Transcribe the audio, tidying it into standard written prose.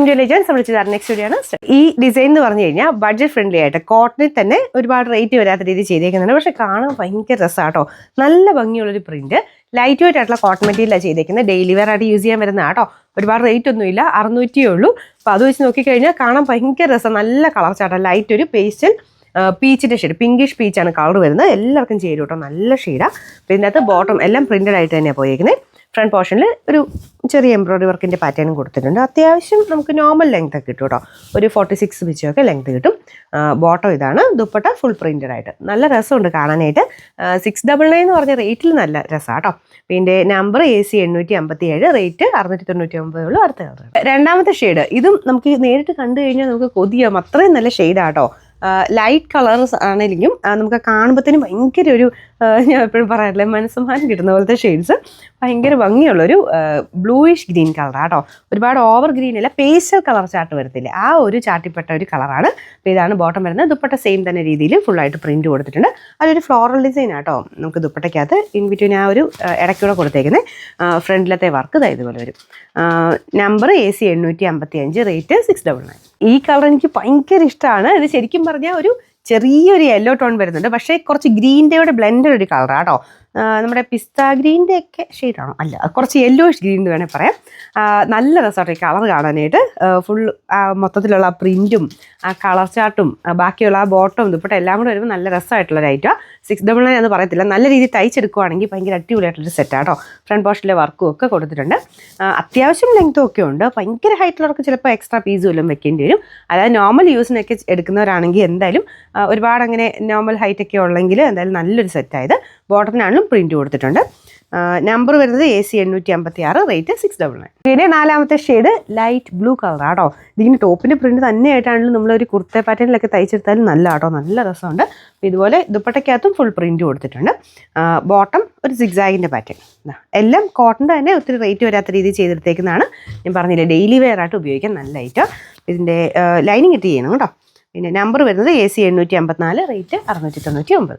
Intelligence വിളിച്ചതാണ് next video ആണ്. ഈ ഡിസൈൻ എന്ന് പറഞ്ഞു കഴിഞ്ഞാൽ ബഡ്ജറ്റ് ഫ്രണ്ട്ലി ആയിട്ട് കോട്ടണിൽ തന്നെ ഒരുപാട് റേറ്റ് വരാത്ത രീതിയിൽ ചെയ്തേക്കുന്നുണ്ട്. പക്ഷെ കാണാൻ ഭയങ്കര രസമാട്ടോ. നല്ല ഭംഗിയുള്ളൊരു പ്രിന്റ്, ലൈറ്റ് വെയിറ്റ് ആയിട്ടുള്ള കോട്ടൺ മെറ്റീരിയലാണ് ചെയ്തേക്കുന്നത്. ഡെയിലി വെയർ ആയിട്ട് യൂസ് ചെയ്യാൻ വരുന്ന കേട്ടോ. ഒരുപാട് റേറ്റ് ഒന്നുമില്ല, 600 ഉള്ളൂ. അപ്പോൾ അത് വെച്ച് നോക്കിക്കഴിഞ്ഞാൽ കാണാൻ ഭയങ്കര രസം. നല്ല കളർ ചാട്ടം, ലൈറ്റ് ഒരു പേസ്റ്റൽ പീച്ചിൻ്റെ ഷെയ്ഡ്, പിങ്കിഷ് പീച്ചാണ് കളർ വരുന്നത്. എല്ലാവർക്കും ചേരും കേട്ടോ, നല്ല ഷെയ്ഡാണ്. അപ്പോൾ ഇതിനകത്ത് ബോട്ടം എല്ലാം പ്രിന്റഡ് ആയിട്ട് തന്നെയാണ് പോയിരിക്കുന്നത്. ഫ്രണ്ട് പോർഷനിൽ ഒരു ചെറിയ എംബ്രോയിഡറി വർക്കിൻ്റെ പാറ്റേണും കൊടുത്തിട്ടുണ്ട്. അത്യാവശ്യം നമുക്ക് നോർമൽ ലെങ്ത് ഒക്കെ കിട്ടും കേട്ടോ, ഒരു 46 പിച്ചൊക്കെ ലെങ്ത് കിട്ടും. ബോട്ടം ഇതാണ്, ദുപ്പട്ട ഫുൾ പ്രിന്റഡ് ആയിട്ട് നല്ല രസമുണ്ട് കാണാനായിട്ട്. 699 എന്ന് പറഞ്ഞ റേറ്റിൽ നല്ല രസമാണ് കേട്ടോ. പിന്നെ നമ്പർ AC 857, റേറ്റ് 699 ഉള്ളൂ. അടുത്ത കളർ രണ്ടാമത്തെ ഷെയ്ഡ്. ഇതും നമുക്ക് നേരിട്ട് കണ്ടു കഴിഞ്ഞാൽ നമുക്ക് കൊതിയാവും, അത്രയും നല്ല ഷെയ്ഡാട്ടോ. ലൈറ്റ് കളേഴ്സ് ആണെങ്കിലും നമുക്ക് കാണുമ്പോഴത്തേനും ഭയങ്കര ഒരു ഞാൻ എപ്പോഴും പറയാറില്ലേ, മനസ്സമാനം കിട്ടുന്ന പോലത്തെ ഷെയ്ഡ്സ്. ഭയങ്കര ഭംഗിയുള്ളൊരു ബ്ലൂയിഷ് ഗ്രീൻ കളറാട്ടോ. ഒരുപാട് ഓവർ ഗ്രീൻ അല്ല, പേസ്റ്റൽ കളർ ചാർട്ട് വരത്തില്ലേ, ആ ഒരു ചാർട്ടിൽപ്പെട്ട ഒരു കളറാണ്. അപ്പോൾ ഇതാണ് ബോട്ടം വരുന്നത്. ദുപ്പട്ട സെയിം തന്നെ രീതിയിൽ ഫുള്ളായിട്ട് പ്രിന്റ് കൊടുത്തിട്ടുണ്ട്. അതൊരു ഫ്ലോറൽ ഡിസൈൻ ആട്ടോ. നമുക്ക് ദുപ്പട്ടയ്ക്കകത്ത് ഇൻ ബിറ്റ്വീൻ ആ ഒരു ഇടയ്ക്കൂടെ കൊടുത്തേക്കുന്നത്. ഫ്രണ്ടിലത്തെ വർക്ക് ഇതുപോലെ വരും. Number AC 855, rate 699. ഈ കളർ എനിക്ക് ഭയങ്കര ഇഷ്ടമാണ്. ഇത് ശരിക്കും പറഞ്ഞാൽ ഒരു ചെറിയൊരു യെല്ലോ ടോൺ വരുന്നുണ്ട്, പക്ഷേ കുറച്ച് ഗ്രീൻ്റെ ബ്ലെൻഡഡ് ഒരു കളറാട്ടോ. നമ്മുടെ പിസ്ത ഗ്രീൻ്റെ ഒക്കെ ഷെയ്ഡാണോ, അല്ല, കുറച്ച് യെല്ലോയിഷ് ഗ്രീൻ എന്ന് വേണേൽ പറയാം. നല്ല രസമായിട്ട് ഈ കളർ കാണാനായിട്ട്. ഫുൾ മൊത്തത്തിലുള്ള ആ പ്രിൻറ്റും ആ കളർ ചാർട്ടും ബാക്കിയുള്ള ആ ബോട്ടവും ദുപ്പട്ട എല്ലാം കൂടെ വരുമ്പോൾ നല്ല രസമായിട്ടുള്ളൊരു ഐറ്റം. 699 എന്ന് പറയത്തില്ല, നല്ല രീതിയിൽ തയ്ച്ചെടുക്കുവാണെങ്കിൽ ഭയങ്കര അടിപൊളിയായിട്ടുള്ളൊരു സെറ്റാട്ടോ. ഫ്രണ്ട് പോർഷനിലെ വർക്കും ഒക്കെ കൊടുത്തിട്ടുണ്ട്. അത്യാവശ്യം ലെങ്ത്തും ഒക്കെ ഉണ്ട്. ഭയങ്കര ഹൈറ്റുള്ളവർക്ക് ചിലപ്പോൾ എക്സ്ട്രാ പീസ് വല്ലതും വെക്കേണ്ടി വരും. അതായത് നോർമൽ യൂസിനൊക്കെ എടുക്കുന്നവരാണെങ്കിൽ എന്തായാലും ഒരുപാട് അങ്ങനെ നോർമൽ ഹൈറ്റ് ഒക്കെ ഉള്ളെങ്കിൽ എന്തായാലും നല്ലൊരു സെറ്റായത്. ബോട്ടത്തിനാണെങ്കിലും പ്രിന്റ് കൊടുത്തിട്ടുണ്ട്. നമ്പർ വരുന്നത് AC 856, റേറ്റ് 699. പിന്നെ നാലാമത്തെ ഷെയ്ഡ് ലൈറ്റ് ബ്ലൂ കളറാട്ടോ. ഇതിന് ടോപ്പിൻ്റെ പ്രിന്റ് തന്നെയായിട്ടാണെങ്കിലും നമ്മളൊരു കുർത്ത പാറ്റേണിലൊക്കെ തയ്ച്ചെടുത്താലും നല്ല ആട്ടോ, നല്ല രസമുണ്ട്. ഇതുപോലെ ദുപ്പട്ടയ്ക്കകത്തും ഫുൾ പ്രിന്റ് കൊടുത്തിട്ടുണ്ട്. ബോട്ടം ഒരു സിഗ്സാഗിൻ്റെ പാറ്റേൺ. എല്ലാം കോട്ടൻ്റെ തന്നെ, ഒത്തിരി റേറ്റ് വരാത്ത രീതിയിൽ ചെയ്തെടുത്തേക്കുന്നതാണ്. ഞാൻ പറഞ്ഞില്ലേ, ഡെയിലി വെയർ ആയിട്ട് ഉപയോഗിക്കാൻ നല്ല ഐറ്റം. ഇതിൻ്റെ ലൈനിങ് ഇട്ട് ചെയ്യണം കേട്ടോ. പിന്നെ നമ്പർ വരുന്നത് AC 854, റേറ്റ് 699.